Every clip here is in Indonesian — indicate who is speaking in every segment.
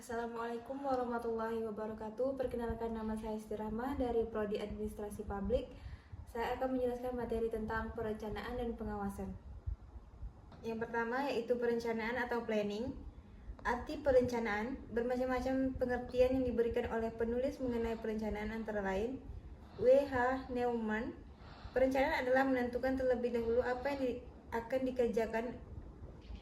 Speaker 1: Assalamualaikum warahmatullahi wabarakatuh. Perkenalkan, nama saya Isti Rahmah dari Prodi Administrasi Publik. Saya akan menjelaskan materi tentang perencanaan dan pengawasan. Yang pertama yaitu perencanaan atau planning. Arti perencanaan, bermacam-macam pengertian yang diberikan oleh penulis mengenai perencanaan, antara lain W.H. Neumann. Perencanaan adalah menentukan terlebih dahulu apa yang akan dikerjakan.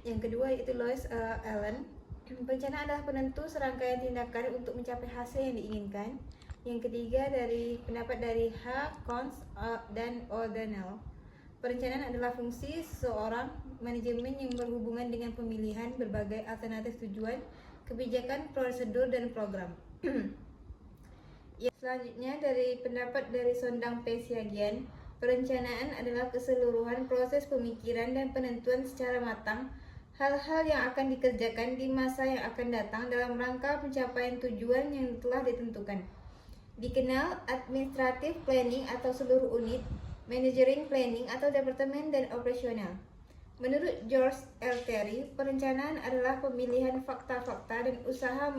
Speaker 1: Yang kedua yaitu Lois Allen. Perencanaan adalah penentu serangkaian tindakan untuk mencapai hasil yang diinginkan. Yang ketiga pendapat dari H. Cons dan O'Donnell. Perencanaan adalah fungsi seorang manajemen yang berhubungan dengan pemilihan berbagai alternatif tujuan, kebijakan, prosedur, dan program. Selanjutnya pendapat dari Sondang P. Siagian. Perencanaan adalah keseluruhan proses pemikiran dan penentuan secara matang hal-hal yang akan dikerjakan di masa yang akan datang dalam rangka pencapaian tujuan yang telah ditentukan. Dikenal administrative planning atau seluruh unit, managering planning atau departemen, dan operasional. Menurut George L. Terry, perencanaan adalah pemilihan fakta-fakta dan usaha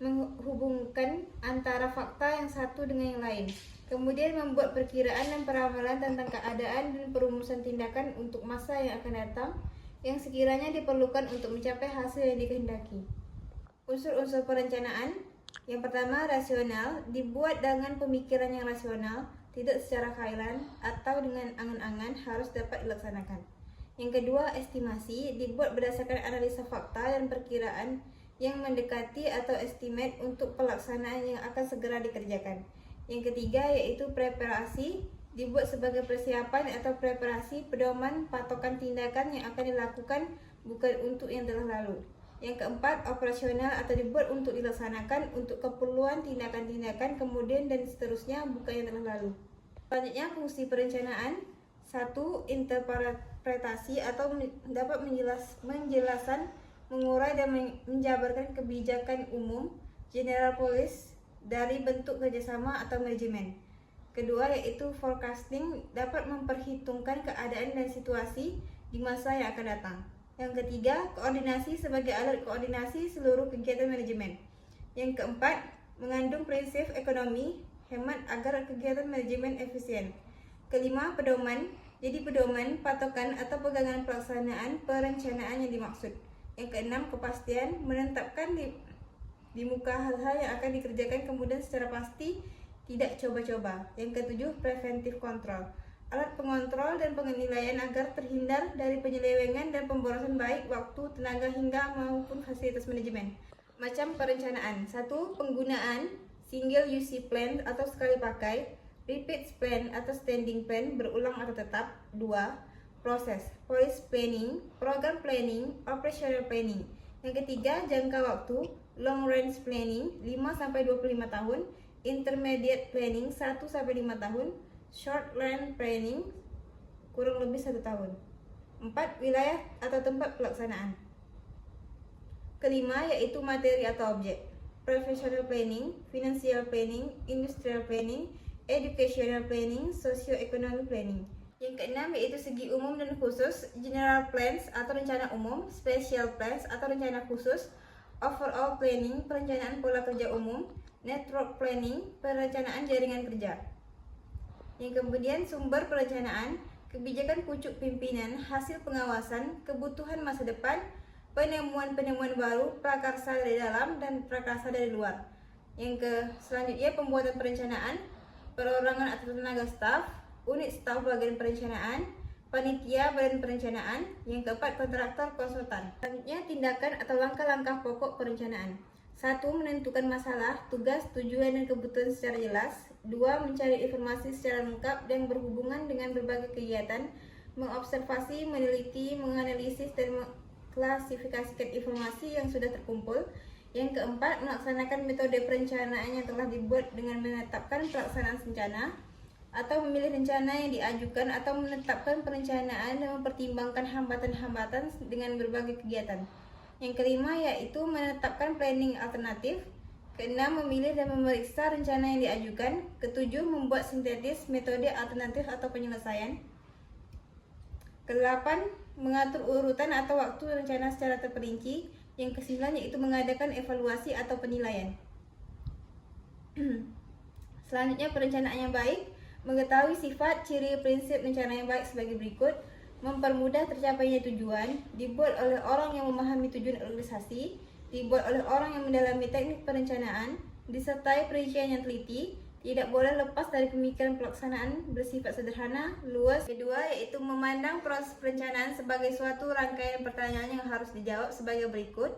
Speaker 1: menghubungkan antara fakta yang satu dengan yang lain, kemudian membuat perkiraan dan peramalan tentang keadaan dan perumusan tindakan untuk masa yang akan datang yang sekiranya diperlukan untuk mencapai hasil yang dikehendaki. Unsur-unsur perencanaan. Yang pertama, rasional, dibuat dengan pemikiran yang rasional, tidak secara khayalan atau dengan angan-angan, harus dapat dilaksanakan. Yang kedua, estimasi, dibuat berdasarkan analisa fakta dan perkiraan yang mendekati atau estimate untuk pelaksanaan yang akan segera dikerjakan. Yang ketiga yaitu preparasi, dibuat sebagai persiapan atau preparasi pedoman patokan tindakan yang akan dilakukan, bukan untuk yang telah lalu. Yang keempat, operasional, atau dibuat untuk dilaksanakan untuk keperluan tindakan-tindakan kemudian dan seterusnya, bukan yang telah lalu. Selanjutnya, fungsi perencanaan. 1. Interpretasi atau dapat menjelaskan, mengurai dan menjabarkan kebijakan umum, general policy, dari bentuk kerjasama atau manajemen. Kedua yaitu forecasting, dapat memperhitungkan keadaan dan situasi di masa yang akan datang. Yang ketiga, koordinasi sebagai alat koordinasi seluruh kegiatan manajemen. Yang keempat, mengandung prinsip ekonomi hemat agar kegiatan manajemen efisien. Kelima, pedoman. Jadi pedoman, patokan atau pegangan pelaksanaan perencanaan yang dimaksud. Yang keenam, kepastian, menetapkan di muka hal-hal yang akan dikerjakan kemudian secara pasti, tidak coba-coba. Yang ketujuh, preventive control, alat pengontrol dan penilaian agar terhindar dari penyelewengan dan pemborosan baik waktu, tenaga, hingga maupun fasilitas manajemen. Macam perencanaan. 1. Penggunaan single use plan atau sekali pakai, repeat plan atau standing plan, berulang atau tetap. 2. Proses, policy planning, program planning, operational planning. Yang ketiga, jangka waktu, long range planning 5-25 tahun, intermediate planning 1-5 tahun, short range planning kurang lebih 1 tahun. 4. Wilayah atau tempat pelaksanaan. Kelima yaitu materi atau objek, professional planning, financial planning, industrial planning, educational planning, socio-economic planning. Yang keenam yaitu segi umum dan khusus, general plans atau rencana umum, special plans atau rencana khusus, overall planning, perencanaan pola kerja umum, network planning, perencanaan jaringan kerja. Yang kemudian sumber perencanaan, kebijakan pucuk pimpinan, hasil pengawasan, kebutuhan masa depan, penemuan-penemuan baru, prakarsa dari dalam dan prakarsa dari luar. Selanjutnya pembuatan perencanaan, perorangan atau tenaga staf, unit staf bagian perencanaan, panitia badan perencanaan. Yang keempat, kontraktor konsultan. Selanjutnya tindakan atau langkah-langkah pokok perencanaan. 1. Menentukan masalah, tugas, tujuan, dan kebutuhan secara jelas. 2. Mencari informasi secara lengkap dan berhubungan dengan berbagai kegiatan, mengobservasi, meneliti, menganalisis, dan mengklasifikasikan informasi yang sudah terkumpul. Yang keempat, melaksanakan metode perencanaan yang telah dibuat dengan menetapkan pelaksanaan rencana atau memilih rencana yang diajukan atau menetapkan perencanaan dan mempertimbangkan hambatan-hambatan dengan berbagai kegiatan. Yang kelima yaitu menetapkan planning alternatif. Keenam, memilih dan memeriksa rencana yang diajukan. Ketujuh, membuat sintetis metode alternatif atau penyelesaian. Kedelapan, mengatur urutan atau waktu rencana secara terperinci. Yang kesembilan yaitu mengadakan evaluasi atau penilaian. Selanjutnya, perencanaan yang baik. Mengetahui sifat, ciri, prinsip rencana yang baik sebagai berikut. Mempermudah tercapainya tujuan, dibuat oleh orang yang memahami tujuan organisasi, dibuat oleh orang yang mendalami teknik perencanaan, disertai perincian yang teliti, tidak boleh lepas dari pemikiran pelaksanaan, bersifat sederhana, luas. Kedua, yaitu memandang proses perencanaan sebagai suatu rangkaian pertanyaan yang harus dijawab sebagai berikut.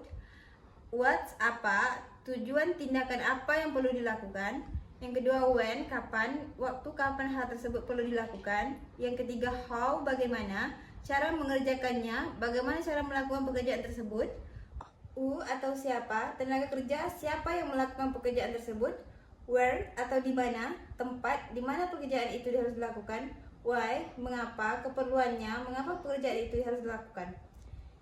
Speaker 1: What, apa, tujuan, tindakan apa yang perlu dilakukan. Yang kedua, when, kapan, waktu kapan hal tersebut perlu dilakukan. Yang ketiga, how, bagaimana, cara mengerjakannya, bagaimana cara melakukan pekerjaan tersebut. Who atau siapa, tenaga kerja, siapa yang melakukan pekerjaan tersebut. Where atau di mana, tempat, di mana pekerjaan itu harus dilakukan. Why, mengapa, keperluannya, mengapa pekerjaan itu harus dilakukan.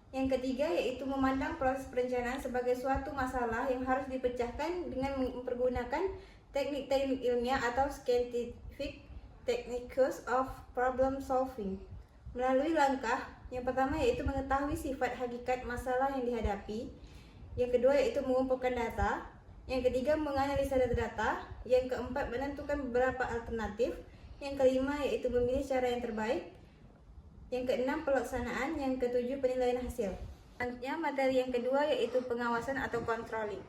Speaker 1: Yang ketiga yaitu memandang proses perencanaan sebagai suatu masalah yang harus dipecahkan dengan mempergunakan teknik-teknik ilmiah atau scientific techniques of problem solving. Melalui langkah yang pertama yaitu mengetahui sifat hakikat masalah yang dihadapi. Yang kedua yaitu mengumpulkan data. Yang ketiga menganalisa data. Yang keempat menentukan beberapa alternatif. Yang kelima yaitu memilih cara yang terbaik. Yang keenam pelaksanaan. Yang ketujuh penilaian hasil. Selanjutnya materi yang kedua yaitu pengawasan atau controlling.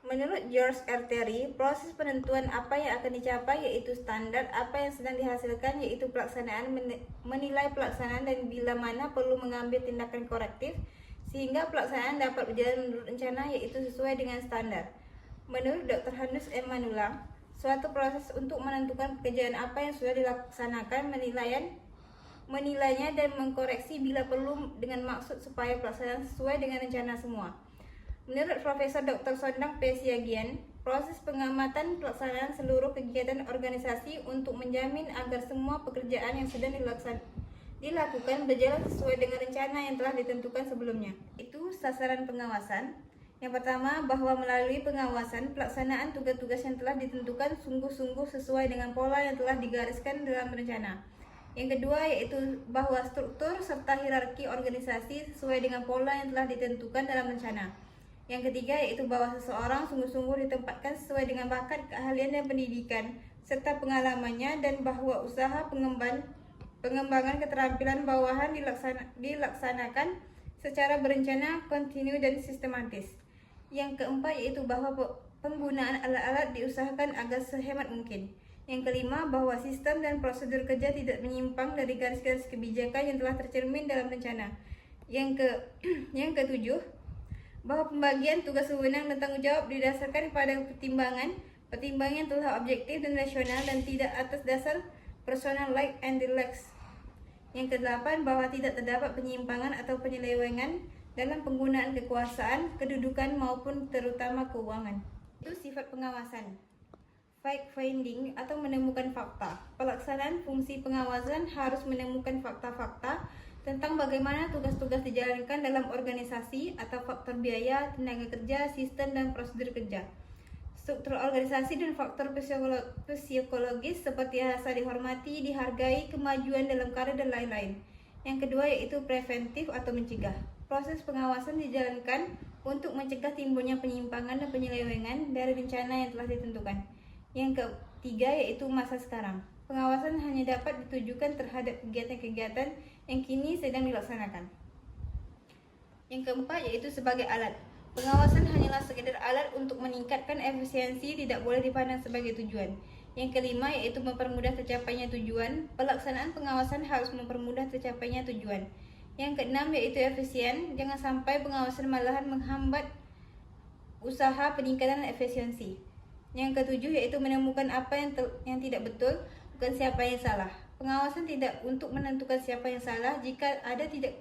Speaker 1: Menurut George R. Terry, proses penentuan apa yang akan dicapai yaitu standar, apa yang sedang dihasilkan yaitu pelaksanaan, menilai pelaksanaan dan bila mana perlu mengambil tindakan korektif sehingga pelaksanaan dapat berjalan menurut rencana yaitu sesuai dengan standar. Menurut Dr. Hanus M. Manulang, suatu proses untuk menentukan pekerjaan apa yang sudah dilaksanakan, menilainya dan mengkoreksi bila perlu dengan maksud supaya pelaksanaan sesuai dengan rencana semua. Menurut Profesor Dr. Sondang P. Siagian, proses pengamatan pelaksanaan seluruh kegiatan organisasi untuk menjamin agar semua pekerjaan yang sedang dilakukan berjalan sesuai dengan rencana yang telah ditentukan sebelumnya. Itu sasaran pengawasan. Yang pertama, bahwa melalui pengawasan, pelaksanaan tugas-tugas yang telah ditentukan sungguh-sungguh sesuai dengan pola yang telah digariskan dalam rencana. Yang kedua, yaitu bahwa struktur serta hierarki organisasi sesuai dengan pola yang telah ditentukan dalam rencana. Yang ketiga, yaitu bahwa seseorang sungguh-sungguh ditempatkan sesuai dengan bakat, keahlian dan pendidikan serta pengalamannya dan bahwa usaha pengembangan keterampilan bawahan dilaksanakan secara berencana, kontinu dan sistematis. Yang keempat, yaitu bahwa penggunaan alat-alat diusahakan agar sehemat mungkin. Yang kelima, bahwa sistem dan prosedur kerja tidak menyimpang dari garis-garis kebijakan yang telah tercermin dalam rencana. Yang ketujuh, bahwa pembagian tugas wewenang dan tanggung jawab didasarkan pada pertimbangan yang telah objektif dan rasional dan tidak atas dasar personal like and dislikes. Yang kedelapan, bahwa tidak terdapat penyimpangan atau penyelewengan dalam penggunaan kekuasaan, kedudukan maupun terutama keuangan. Itu sifat pengawasan. Fact finding atau menemukan fakta. Pelaksanaan fungsi pengawasan harus menemukan fakta-fakta tentang bagaimana tugas-tugas dijalankan dalam organisasi atau faktor biaya, tenaga kerja, sistem dan prosedur kerja, struktur organisasi dan faktor psikologis seperti rasa dihormati, dihargai, kemajuan dalam karir dan lain-lain. Yang kedua yaitu preventif atau mencegah. Proses pengawasan dijalankan untuk mencegah timbulnya penyimpangan dan penyelewengan dari rencana yang telah ditentukan. Yang ketiga yaitu masa sekarang. Pengawasan hanya dapat ditujukan terhadap kegiatan-kegiatan yang kini sedang dilaksanakan. Yang keempat yaitu sebagai alat. Pengawasan hanyalah sekedar alat untuk meningkatkan efisiensi, tidak boleh dipandang sebagai tujuan. Yang kelima yaitu mempermudah tercapainya tujuan. Pelaksanaan pengawasan harus mempermudah tercapainya tujuan. Yang keenam yaitu efisien. Jangan sampai pengawasan malahan menghambat usaha peningkatan efisiensi. Yang ketujuh yaitu menemukan apa yang tidak betul, bukan siapa yang salah. Pengawasan tidak untuk menentukan siapa yang salah jika ada tidak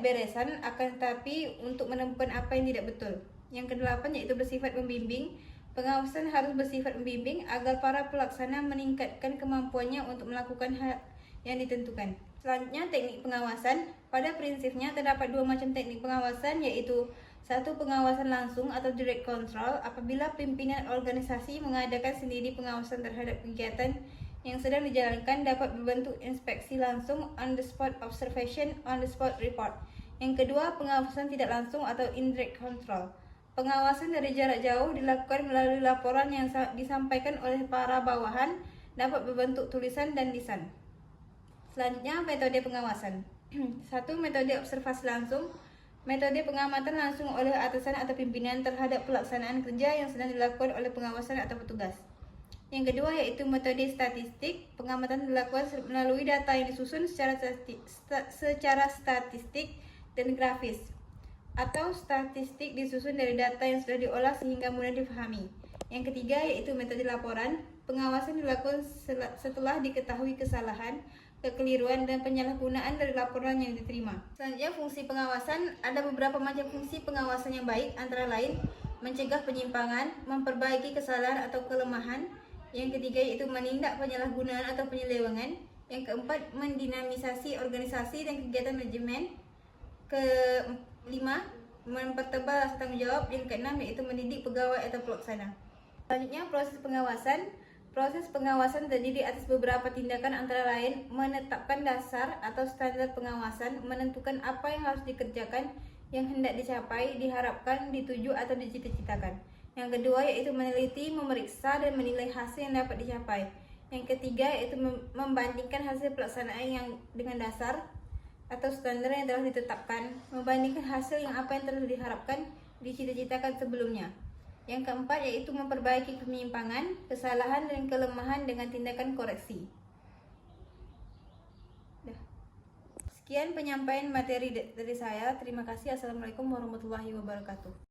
Speaker 1: beresan, akan tetapi untuk menemukan apa yang tidak betul. Yang kedelapan yaitu bersifat membimbing. Pengawasan harus bersifat membimbing agar para pelaksana meningkatkan kemampuannya untuk melakukan hal yang ditentukan. Selanjutnya, teknik pengawasan. Pada prinsipnya terdapat dua macam teknik pengawasan, yaitu satu, pengawasan langsung atau direct control, apabila pimpinan organisasi mengadakan sendiri pengawasan terhadap kegiatan yang sedang dijalankan dapat berbentuk inspeksi langsung, on the spot observation, on the spot report. Yang kedua, pengawasan tidak langsung atau indirect control. Pengawasan dari jarak jauh dilakukan melalui laporan yang disampaikan oleh para bawahan, dapat berbentuk tulisan dan lisan. Selanjutnya, metode pengawasan. 1. Metode observasi langsung. Metode pengamatan langsung oleh atasan atau pimpinan terhadap pelaksanaan kerja yang sedang dilakukan oleh pengawasan atau petugas. Yang kedua yaitu metode statistik. Pengamatan dilakukan melalui data yang disusun secara statistik dan grafis, atau statistik disusun dari data yang sudah diolah sehingga mudah dipahami. Yang ketiga yaitu metode laporan. Pengawasan dilakukan setelah diketahui kesalahan, kekeliruan, dan penyalahgunaan dari laporan yang diterima. Selanjutnya, fungsi pengawasan. Ada beberapa macam fungsi pengawasan yang baik, antara lain mencegah penyimpangan, memperbaiki kesalahan atau kelemahan. Yang ketiga yaitu menindak penyalahgunaan atau penyelewengan. Yang keempat, mendinamisasi organisasi dan kegiatan manajemen. Kelima, mempertebal rasa tanggung jawab. Yang keenam yaitu mendidik pegawai atau pelaksana. Selanjutnya, proses pengawasan. Proses pengawasan terdiri atas beberapa tindakan, antara lain menetapkan dasar atau standar pengawasan, menentukan apa yang harus dikerjakan, yang hendak dicapai, diharapkan, dituju, atau dicita-citakan. Yang kedua yaitu meneliti, memeriksa, dan menilai hasil yang dapat dicapai. Yang ketiga yaitu membandingkan hasil pelaksanaan yang dengan dasar atau standar yang telah ditetapkan, membandingkan hasil yang apa yang telah diharapkan, dicita-citakan sebelumnya. Yang keempat yaitu memperbaiki penyimpangan, kesalahan, dan kelemahan dengan tindakan koreksi. Sekian penyampaian materi dari saya. Terima kasih. Assalamualaikum warahmatullahi wabarakatuh.